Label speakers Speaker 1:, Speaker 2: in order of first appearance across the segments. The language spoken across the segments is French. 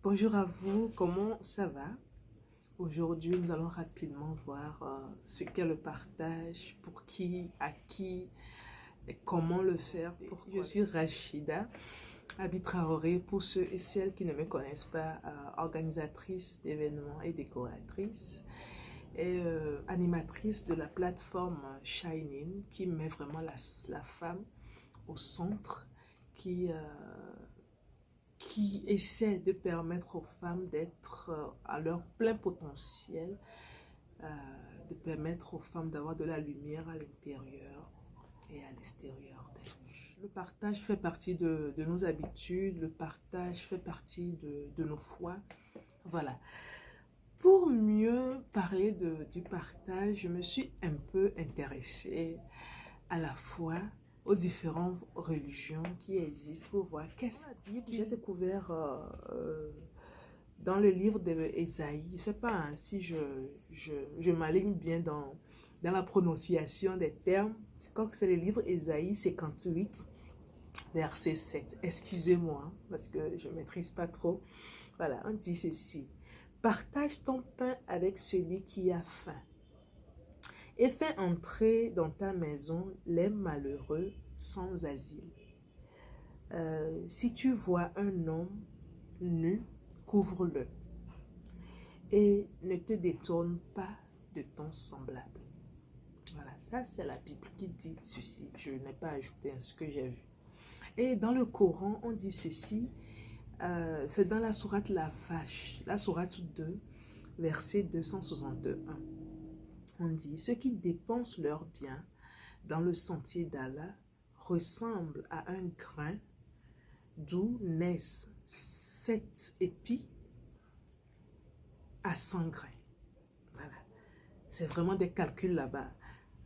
Speaker 1: Bonjour à vous, comment ça va? Aujourd'hui, nous allons rapidement voir ce qu'est le partage, pour qui, à qui, et comment le faire. Je suis Rachida Abi Traoré, pour ceux et celles qui ne me connaissent pas, organisatrice d'événements et décoratrice, et animatrice de la plateforme Shining, qui met vraiment la femme au centre, qui essaie de permettre aux femmes d'être à leur plein potentiel, euh, de permettre aux femmes d'avoir de la lumière à l'intérieur et à l'extérieur d'elles. Le partage fait partie de nos habitudes, le partage fait partie de nos foi. Voilà. Pour mieux parler du partage, je me suis un peu intéressée à la foi, aux différentes religions qui existent pour voir qu'est-ce que j'ai découvert dans le livre d'Ésaïe. Je ne sais pas hein, si je m'aligne bien dans la prononciation des termes. Je crois que c'est le livre Ésaïe 58, verset 7. Excusez-moi, parce que je ne maîtrise pas trop. Voilà, on dit ceci. Partage ton pain avec celui qui a faim, et fais entrer dans ta maison les malheureux sans asile. Si tu vois un homme nu, couvre-le, et ne te détourne pas de ton semblable. Voilà, ça c'est la Bible qui dit ceci. Je n'ai pas ajouté à ce que j'ai vu. Et dans le Coran, on dit ceci. C'est dans la sourate La Vache, la sourate 2, verset 261. On dit, ceux qui dépensent leurs biens dans le sentier d'Allah ressemblent à un grain d'où naissent 7 épis à 100 grains. Voilà. C'est vraiment des calculs là-bas.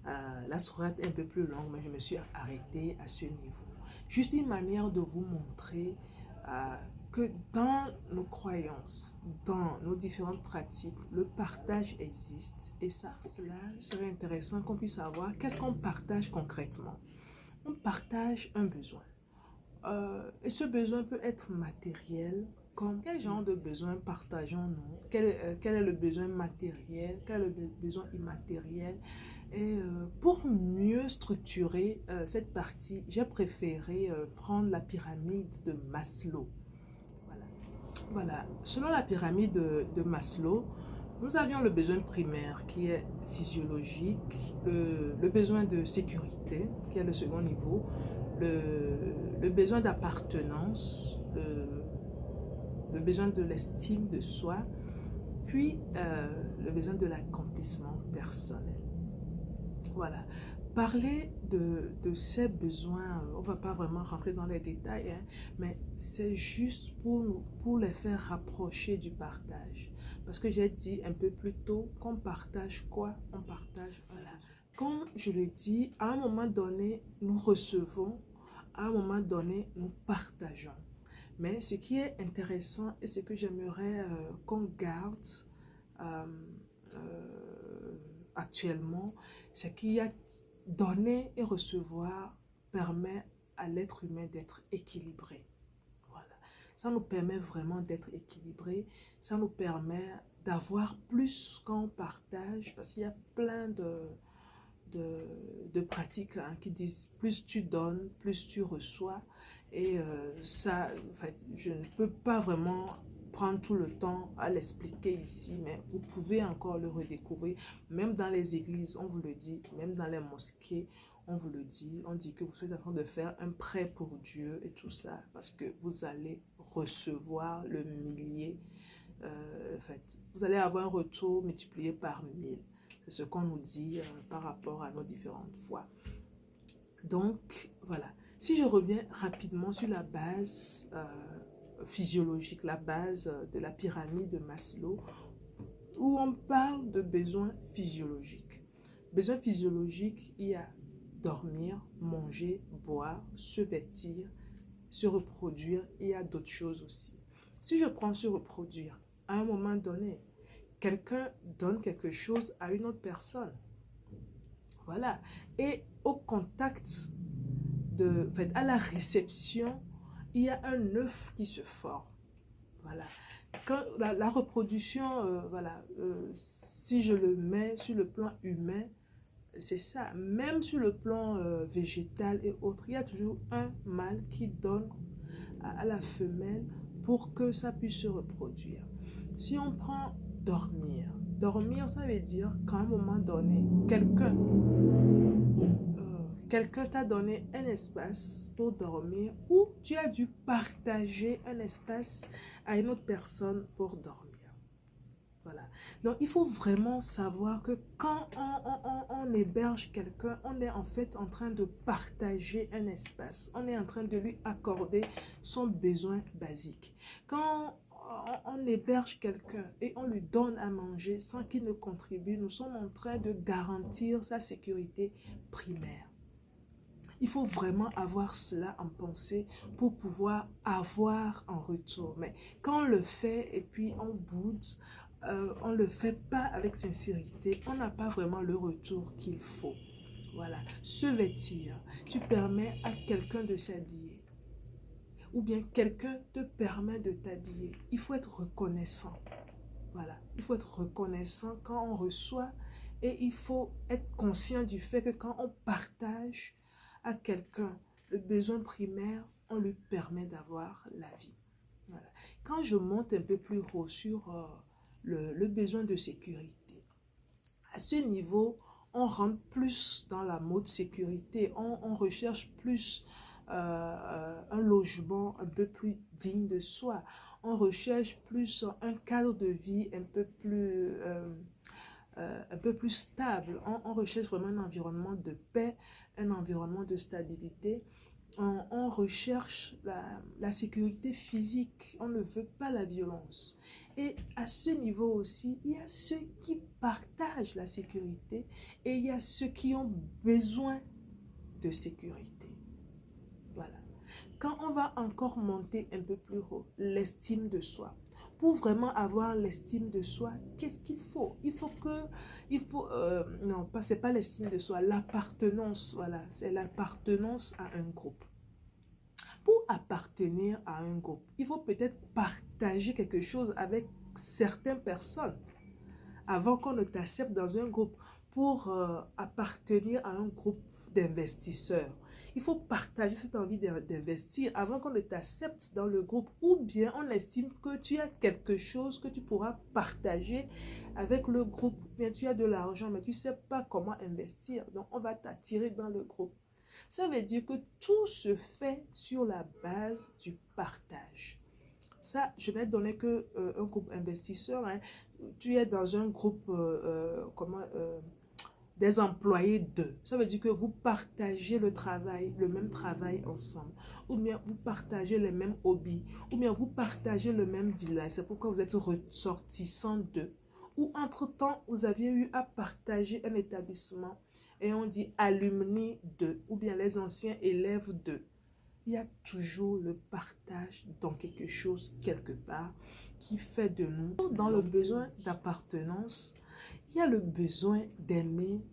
Speaker 1: La sourate est un peu plus longue, mais je me suis arrêtée à ce niveau. Juste une manière de vous montrer que dans nos croyances, dans nos différentes pratiques, le partage existe. Et ça, cela serait intéressant qu'on puisse savoir qu'est-ce qu'on partage concrètement. On partage un besoin. Et ce besoin peut être matériel, comme quel genre de besoin partageons-nous? Quel est le besoin matériel? Quel est le besoin immatériel? Et pour mieux structurer cette partie, j'ai préféré prendre la pyramide de Maslow. Voilà. Selon la pyramide de Maslow, nous avions le besoin primaire qui est physiologique, le besoin de sécurité qui est le second niveau, le besoin d'appartenance, le besoin de l'estime de soi, puis le besoin de l'accomplissement personnel. Voilà. Parler de ces besoins, on ne va pas vraiment rentrer dans les détails, hein, mais c'est juste pour les faire rapprocher du partage. Parce que j'ai dit un peu plus tôt qu'on partage quoi? On partage, voilà. Comme je le dis, à un moment donné, nous recevons, à un moment donné, nous partageons. Mais ce qui est intéressant et ce que j'aimerais qu'on garde actuellement, c'est qu'il y a donner et recevoir permet à l'être humain d'être équilibré. Voilà. Ça nous permet vraiment d'être équilibré. Ça nous permet d'avoir plus qu'on partage, parce qu'il y a plein de pratiques hein, qui disent plus tu donnes, plus tu reçois. Et ça, en fait, je ne peux pas vraiment prendre tout le temps à l'expliquer ici, mais vous pouvez encore le redécouvrir. Même dans les églises, on vous le dit, même dans les mosquées, on vous le dit. On dit que vous êtes en train de faire un prêt pour Dieu et tout ça, parce que vous allez recevoir le millier. En fait, vous allez avoir un retour multiplié par 1000. C'est ce qu'on nous dit par rapport à nos différentes foi. Donc, voilà. Si je reviens rapidement sur la base physiologique, la base de la pyramide de Maslow, où on parle de besoins physiologiques. Besoins physiologiques, il y a dormir, manger, boire, se vêtir, se reproduire, et il y a d'autres choses aussi. Si je prends se reproduire, à un moment donné, quelqu'un donne quelque chose à une autre personne. Voilà. Et au contact, à la réception, il y a un œuf qui se forme. Voilà. Quand la reproduction, voilà, si je le mets sur le plan humain, c'est ça. Même sur le plan végétal et autres, il y a toujours un mâle qui donne à la femelle pour que ça puisse se reproduire. Si on prend dormir, dormir, ça veut dire qu'à un moment donné, quelqu'un t'a donné un espace pour dormir ou tu as dû partager un espace à une autre personne pour dormir. Voilà. Donc, il faut vraiment savoir que quand on héberge quelqu'un, on est en fait en train de partager un espace. On est en train de lui accorder son besoin basique. Quand on héberge quelqu'un et on lui donne à manger sans qu'il ne contribue, nous sommes en train de garantir sa sécurité primaire. Il faut vraiment avoir cela en pensée pour pouvoir avoir en retour. Mais quand on le fait et puis on boude, on ne le fait pas avec sincérité, on n'a pas vraiment le retour qu'il faut. Voilà. Se vêtir, tu permets à quelqu'un de s'habiller. Ou bien quelqu'un te permet de t'habiller. Il faut être reconnaissant. Voilà. Il faut être reconnaissant quand on reçoit et il faut être conscient du fait que quand on partage à quelqu'un le besoin primaire, on lui permet d'avoir la vie. Voilà. Quand je monte un peu plus haut sur le besoin de sécurité, à ce niveau, on rentre plus dans la mode sécurité, on recherche plus un logement un peu plus digne de soi, on recherche plus un cadre de vie un peu plus stable, on recherche vraiment un environnement de paix, un environnement de stabilité. On recherche la sécurité physique, on ne veut pas la violence. Et à ce niveau aussi, il y a ceux qui partagent la sécurité et il y a ceux qui ont besoin de sécurité. Voilà. Quand on va encore monter un peu plus haut, l'estime de soi. Pour vraiment avoir l'estime de soi, qu'est-ce qu'il faut? Non, c'est pas l'estime de soi, l'appartenance, voilà, c'est l'appartenance à un groupe. Pour appartenir à un groupe, il faut peut-être partager quelque chose avec certaines personnes avant qu'on ne t'accepte dans un groupe. Pour appartenir à un groupe d'investisseurs, il faut partager cette envie d'investir avant qu'on ne t'accepte dans le groupe. Ou bien on estime que tu as quelque chose que tu pourras partager avec le groupe. Bien, tu as de l'argent, mais tu ne sais pas comment investir. Donc, on va t'attirer dans le groupe. Ça veut dire que tout se fait sur la base du partage. Ça, je vais donner que un groupe investisseur. Hein. Tu es dans un groupe des employés d'eux. Ça veut dire que vous partagez le travail, le même travail ensemble. Ou bien vous partagez les mêmes hobbies. Ou bien vous partagez le même village. C'est pourquoi vous êtes ressortissants d'eux. Ou entre-temps, vous aviez eu à partager un établissement. Et on dit alumni d'eux. Ou bien les anciens élèves d'eux. Il y a toujours le partage dans quelque chose, quelque part, qui fait de nous, dans le besoin d'appartenance, il y a le besoin d'aimer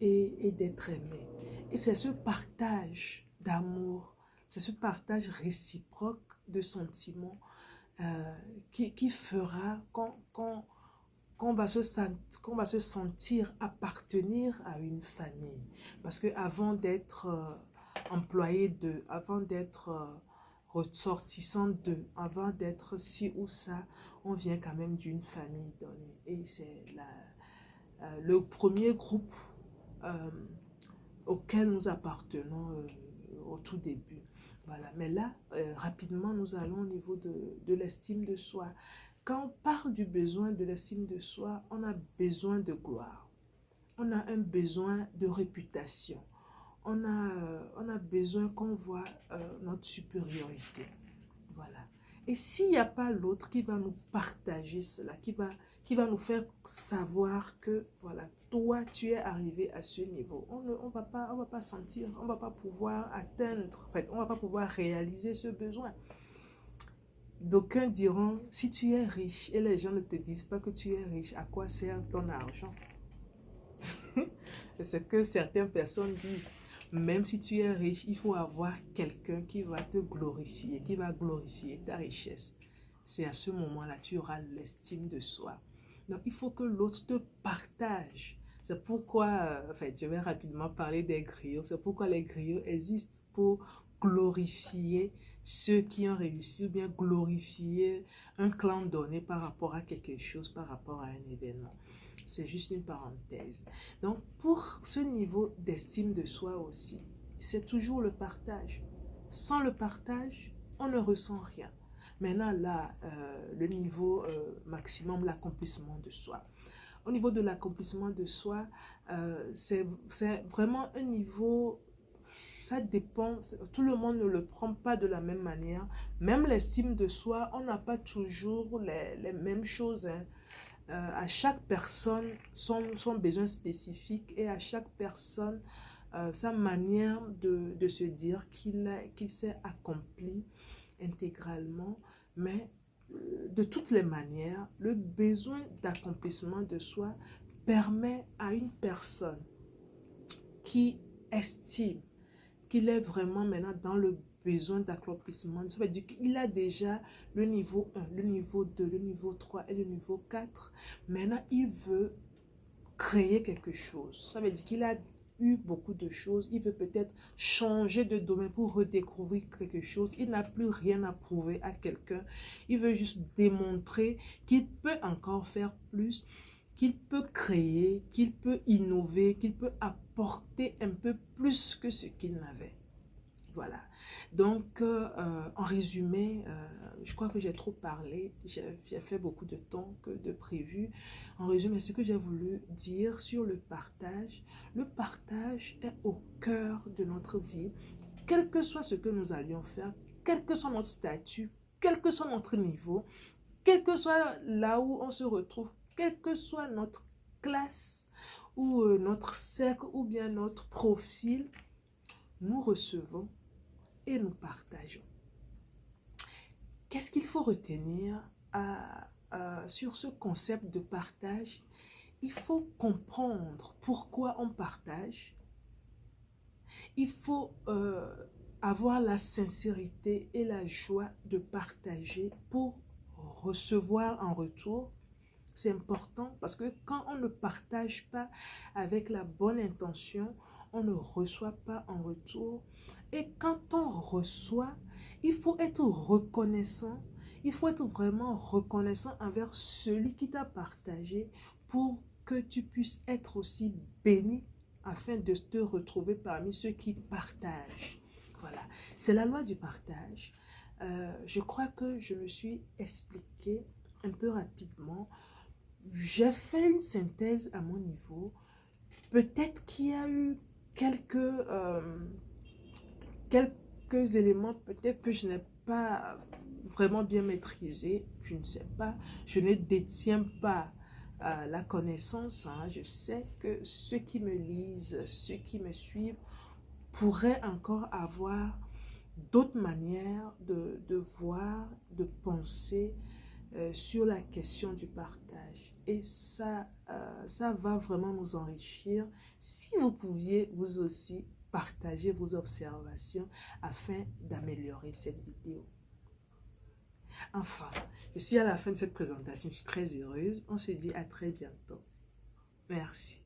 Speaker 1: et d'être aimé. Et c'est ce partage d'amour, c'est ce partage réciproque de sentiments qui fera qu'on va se sentir appartenir à une famille. Parce qu'avant d'être employé d'eux, avant d'être ressortissant d'eux, avant d'être ci ou ça, on vient quand même d'une famille donnée. Et c'est le premier groupe auquel nous appartenons au tout début. Voilà. Mais là, rapidement, nous allons au niveau de l'estime de soi. Quand on parle du besoin de l'estime de soi, on a besoin de gloire. On a un besoin de réputation. On a besoin qu'on voit notre supériorité. Voilà. Et s'il n'y a pas l'autre qui va nous partager cela, qui va nous faire savoir que, voilà, toi, tu es arrivé à ce niveau, on va pas sentir, on ne va pas pouvoir atteindre, en fait, on ne va pas pouvoir réaliser ce besoin. D'aucuns diront, si tu es riche et les gens ne te disent pas que tu es riche, à quoi sert ton argent? C'est ce que certaines personnes disent. Même si tu es riche, il faut avoir quelqu'un qui va te glorifier, qui va glorifier ta richesse. c'est à ce moment-là tu auras l'estime de soi. Donc, il faut que l'autre te partage. C'est pourquoi, je vais rapidement parler des griots. C'est pourquoi les griots existent pour glorifier ceux qui ont réussi ou bien glorifier un clan donné par rapport à quelque chose, par rapport à un événement. C'est juste une parenthèse. Donc, pour ce niveau d'estime de soi aussi, c'est toujours le partage. Sans le partage, on ne ressent rien. Maintenant, là, le niveau maximum, l'accomplissement de soi. Au niveau de l'accomplissement de soi, c'est vraiment un niveau, ça dépend, tout le monde ne le prend pas de la même manière. Même l'estime de soi, on n'a pas toujours les mêmes choses. Hein. À chaque personne, son besoin spécifique et à chaque personne, sa manière de se dire qu'il s'est accompli intégralement, mais de toutes les manières, le besoin d'accomplissement de soi permet à une personne qui estime qu'il est vraiment maintenant dans le besoin d'accomplissement. Ça veut dire qu'il a déjà le niveau 1, le niveau 2, le niveau 3 et le niveau 4. Maintenant, il veut créer quelque chose. Ça veut dire qu'il a eu beaucoup de choses. Il veut peut-être changer de domaine pour redécouvrir quelque chose. Il n'a plus rien à prouver à quelqu'un. Il veut juste démontrer qu'il peut encore faire plus, qu'il peut créer, qu'il peut innover, qu'il peut apporter un peu plus que ce qu'il n'avait. Voilà. Donc, en résumé, je crois que j'ai trop parlé. J'ai fait beaucoup de temps que de prévu. En résumé, ce que j'ai voulu dire sur le partage est au cœur de notre vie. Quel que soit ce que nous allions faire, quel que soit notre statut, quel que soit notre niveau, quel que soit là où on se retrouve, quelle que soit notre classe ou notre cercle ou bien notre profil, nous recevons et nous partageons. Qu'est-ce qu'il faut retenir sur ce concept de partage? Il faut comprendre pourquoi on partage. Il faut avoir la sincérité et la joie de partager pour recevoir en retour. C'est important parce que quand on ne partage pas avec la bonne intention, on ne reçoit pas en retour. Et quand on reçoit, il faut être reconnaissant. Il faut être vraiment reconnaissant envers celui qui t'a partagé pour que tu puisses être aussi béni afin de te retrouver parmi ceux qui partagent. Voilà, c'est la loi du partage. Je crois que je me suis expliqué un peu rapidement. J'ai fait une synthèse à mon niveau. Peut-être qu'il y a eu quelques éléments, peut-être que je n'ai pas vraiment bien maîtrisé. Je ne sais pas. Je ne détiens pas la connaissance. Hein. Je sais que ceux qui me lisent, ceux qui me suivent, pourraient encore avoir d'autres manières de voir, de penser sur la question du partage. Et ça va vraiment nous enrichir si vous pouviez vous aussi partager vos observations afin d'améliorer cette vidéo. Enfin, je suis à la fin de cette présentation, je suis très heureuse. On se dit à très bientôt. Merci.